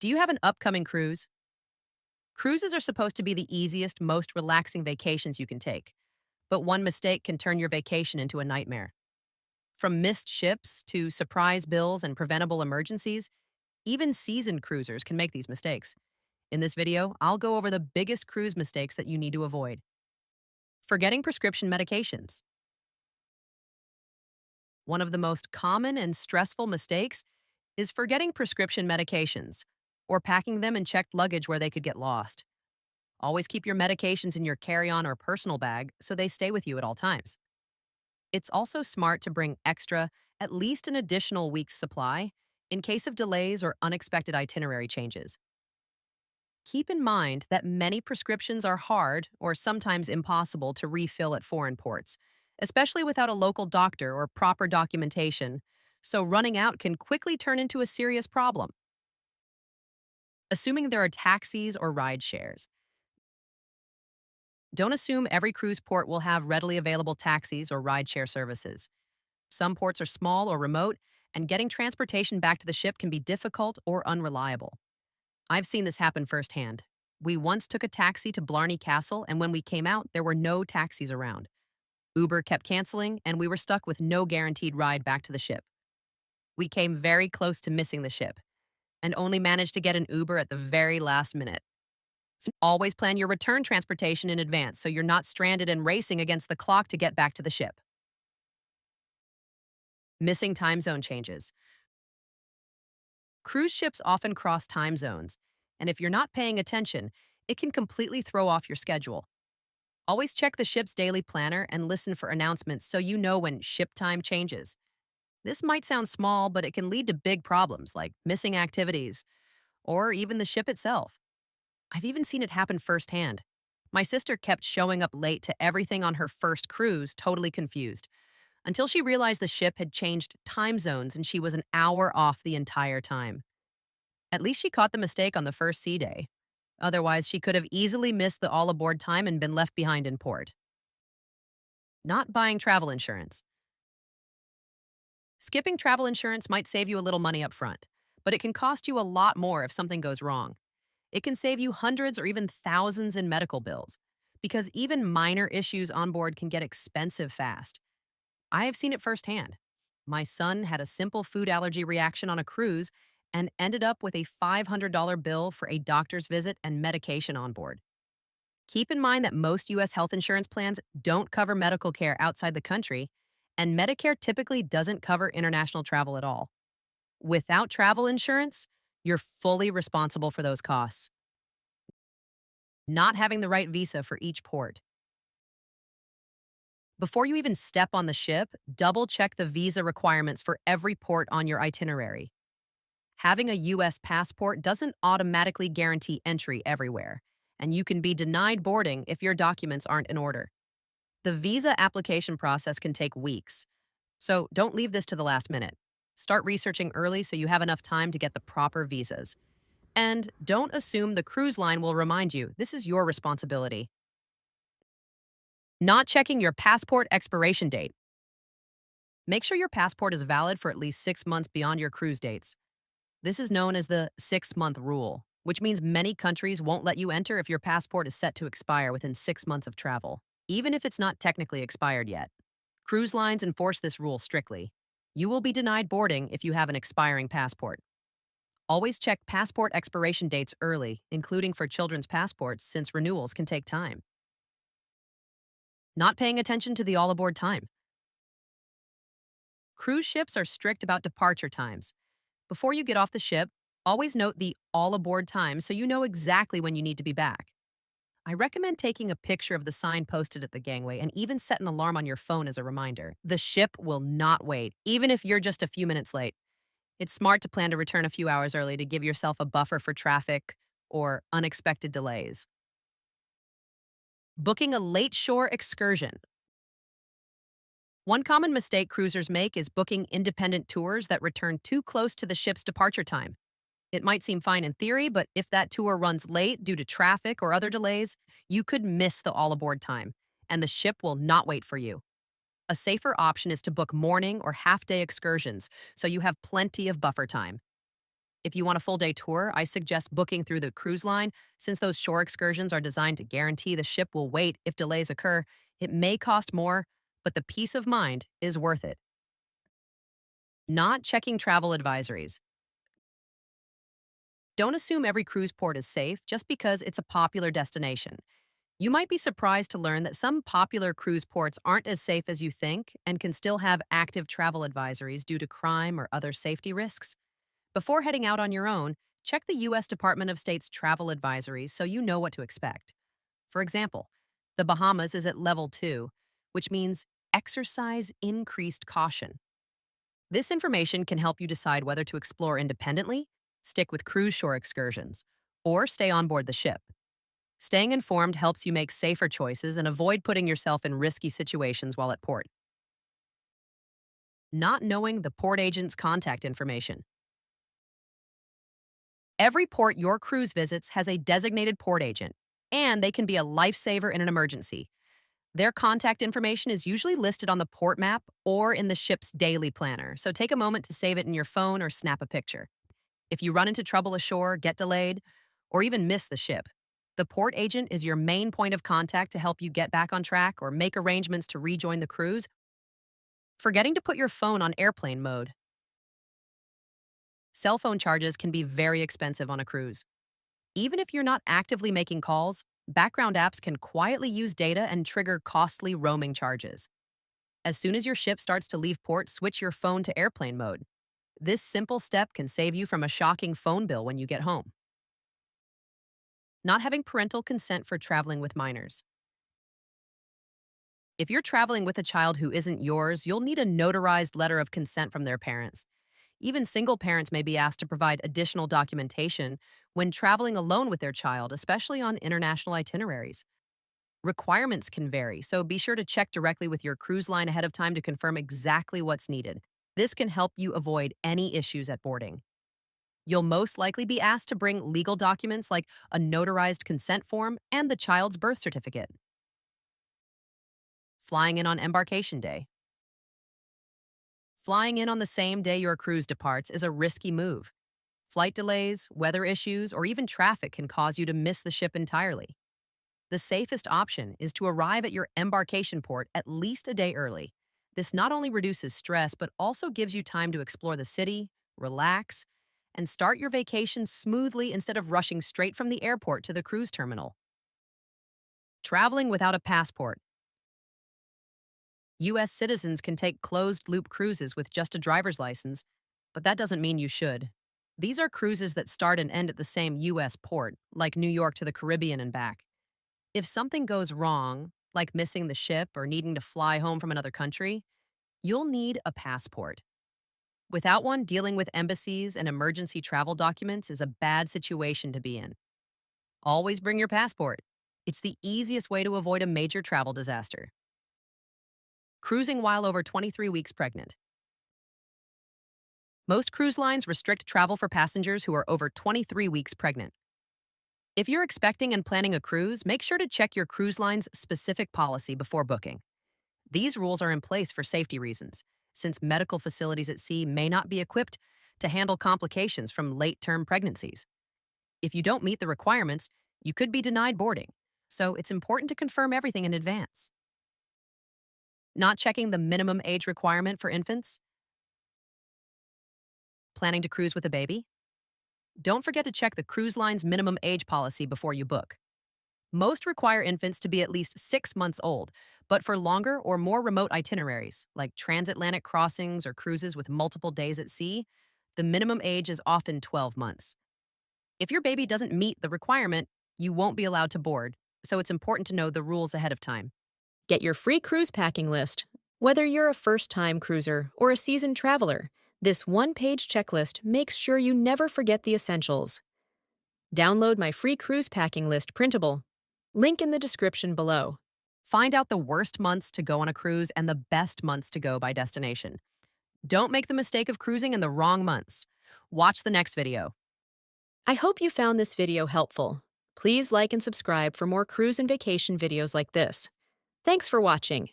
Do you have an upcoming cruise? Cruises are supposed to be the easiest, most relaxing vacations you can take, but one mistake can turn your vacation into a nightmare. From missed ships to surprise bills and preventable emergencies, even seasoned cruisers can make these mistakes. In this video, I'll go over the biggest cruise mistakes that you need to avoid. Forgetting prescription medications. One of the most common and stressful mistakes is forgetting prescription medications or packing them in checked luggage where they could get lost. Always keep your medications in your carry-on or personal bag so they stay with you at all times. It's also smart to bring extra, at least an additional week's supply, in case of delays or unexpected itinerary changes. Keep in mind that many prescriptions are hard or sometimes impossible to refill at foreign ports, especially without a local doctor or proper documentation, so running out can quickly turn into a serious problem. Assuming there are taxis or ride shares. Don't assume every cruise port will have readily available taxis or rideshare services. Some ports are small or remote, and getting transportation back to the ship can be difficult or unreliable. I've seen this happen firsthand. We once took a taxi to Blarney Castle, and when we came out, there were no taxis around. Uber kept canceling, and we were stuck with no guaranteed ride back to the ship. We came very close to missing the ship, and only managed to get an Uber at the very last minute. So always plan your return transportation in advance so you're not stranded and racing against the clock to get back to the ship. Missing time zone changes. Cruise ships often cross time zones, and if you're not paying attention, it can completely throw off your schedule. Always check the ship's daily planner and listen for announcements so you know when ship time changes. This might sound small, but it can lead to big problems like missing activities or even the ship itself. I've even seen it happen firsthand. My sister kept showing up late to everything on her first cruise, totally confused, until she realized the ship had changed time zones and she was an hour off the entire time. At least she caught the mistake on the first sea day. Otherwise, she could have easily missed the all aboard time and been left behind in port. Not buying travel insurance. Skipping travel insurance might save you a little money up front, but it can cost you a lot more if something goes wrong. It can save you hundreds or even thousands in medical bills, because even minor issues on board can get expensive fast. I have seen it firsthand. My son had a simple food allergy reaction on a cruise and ended up with a $500 bill for a doctor's visit and medication on board. Keep in mind that most U.S. health insurance plans don't cover medical care outside the country, and Medicare typically doesn't cover international travel at all. Without travel insurance, you're fully responsible for those costs. Not having the right visa for each port. Before you even step on the ship, double check the visa requirements for every port on your itinerary. Having a U.S. passport doesn't automatically guarantee entry everywhere, and you can be denied boarding if your documents aren't in order. The visa application process can take weeks, so don't leave this to the last minute. Start researching early so you have enough time to get the proper visas. And don't assume the cruise line will remind you. This is your responsibility. Not checking your passport expiration date. Make sure your passport is valid for at least 6 months beyond your cruise dates. This is known as the 6-month rule, which means many countries won't let you enter if your passport is set to expire within 6 months of travel, even if it's not technically expired yet. Cruise lines enforce this rule strictly. You will be denied boarding if you have an expiring passport. Always check passport expiration dates early, including for children's passports, since renewals can take time. Not paying attention to the all-aboard time. Cruise ships are strict about departure times. Before you get off the ship, always note the all-aboard time so you know exactly when you need to be back. I recommend taking a picture of the sign posted at the gangway and even set an alarm on your phone as a reminder. The ship will not wait, even if you're just a few minutes late. It's smart to plan to return a few hours early to give yourself a buffer for traffic or unexpected delays. Booking a late shore excursion. One common mistake cruisers make is booking independent tours that return too close to the ship's departure time. It might seem fine in theory, but if that tour runs late due to traffic or other delays, you could miss the all-aboard time, and the ship will not wait for you. A safer option is to book morning or half-day excursions so you have plenty of buffer time. If you want a full day tour, I suggest booking through the cruise line. Since those shore excursions are designed to guarantee the ship will wait if delays occur, it may cost more, but the peace of mind is worth it. Not checking travel advisories. Don't assume every cruise port is safe just because it's a popular destination. You might be surprised to learn that some popular cruise ports aren't as safe as you think and can still have active travel advisories due to crime or other safety risks. Before heading out on your own, check the U.S. Department of State's travel advisories so you know what to expect. For example, the Bahamas is at level 2, which means exercise increased caution. This information can help you decide whether to explore independently, stick with cruise shore excursions, or stay on board the ship. Staying informed helps you make safer choices and avoid putting yourself in risky situations while at port. Not knowing the port agent's contact information. Every port your cruise visits has a designated port agent, and they can be a lifesaver in an emergency. Their contact information is usually listed on the port map or in the ship's daily planner, so take a moment to save it in your phone or snap a picture. If you run into trouble ashore, get delayed, or even miss the ship, the port agent is your main point of contact to help you get back on track or make arrangements to rejoin the cruise. Forgetting to put your phone on airplane mode. Cell phone charges can be very expensive on a cruise. Even if you're not actively making calls, background apps can quietly use data and trigger costly roaming charges. As soon as your ship starts to leave port, switch your phone to airplane mode. This simple step can save you from a shocking phone bill when you get home. Not having parental consent for traveling with minors. If you're traveling with a child who isn't yours, you'll need a notarized letter of consent from their parents. Even single parents may be asked to provide additional documentation when traveling alone with their child, especially on international itineraries. Requirements can vary, so be sure to check directly with your cruise line ahead of time to confirm exactly what's needed. This can help you avoid any issues at boarding. You'll most likely be asked to bring legal documents like a notarized consent form and the child's birth certificate. Flying in on embarkation day. Flying in on the same day your cruise departs is a risky move. Flight delays, weather issues, or even traffic can cause you to miss the ship entirely. The safest option is to arrive at your embarkation port at least a day early. This not only reduces stress, but also gives you time to explore the city, relax, and start your vacation smoothly instead of rushing straight from the airport to the cruise terminal. Traveling without a passport. U.S. citizens can take closed-loop cruises with just a driver's license, but that doesn't mean you should. These are cruises that start and end at the same U.S. port, like New York to the Caribbean and back. If something goes wrong, like missing the ship or needing to fly home from another country, you'll need a passport. Without one, dealing with embassies and emergency travel documents is a bad situation to be in. Always bring your passport. It's the easiest way to avoid a major travel disaster. Cruising while over 23 weeks pregnant. Most cruise lines restrict travel for passengers who are over 23 weeks pregnant. If you're expecting and planning a cruise, make sure to check your cruise line's specific policy before booking. These rules are in place for safety reasons, since medical facilities at sea may not be equipped to handle complications from late-term pregnancies. If you don't meet the requirements, you could be denied boarding, so it's important to confirm everything in advance. Not checking the minimum age requirement for infants? Planning to cruise with a baby? Don't forget to check the cruise line's minimum age policy before you book. Most require infants to be at least 6 months old, but for longer or more remote itineraries, like transatlantic crossings or cruises with multiple days at sea, the minimum age is often 12 months. If your baby doesn't meet the requirement, you won't be allowed to board, so it's important to know the rules ahead of time. Get your free cruise packing list. Whether you're a first-time cruiser or a seasoned traveler, this one-page checklist makes sure you never forget the essentials. Download my free cruise packing list printable. Link in the description below. Find out the worst months to go on a cruise and the best months to go by destination. Don't make the mistake of cruising in the wrong months. Watch the next video. I hope you found this video helpful. Please like and subscribe for more cruise and vacation videos like this. Thanks for watching.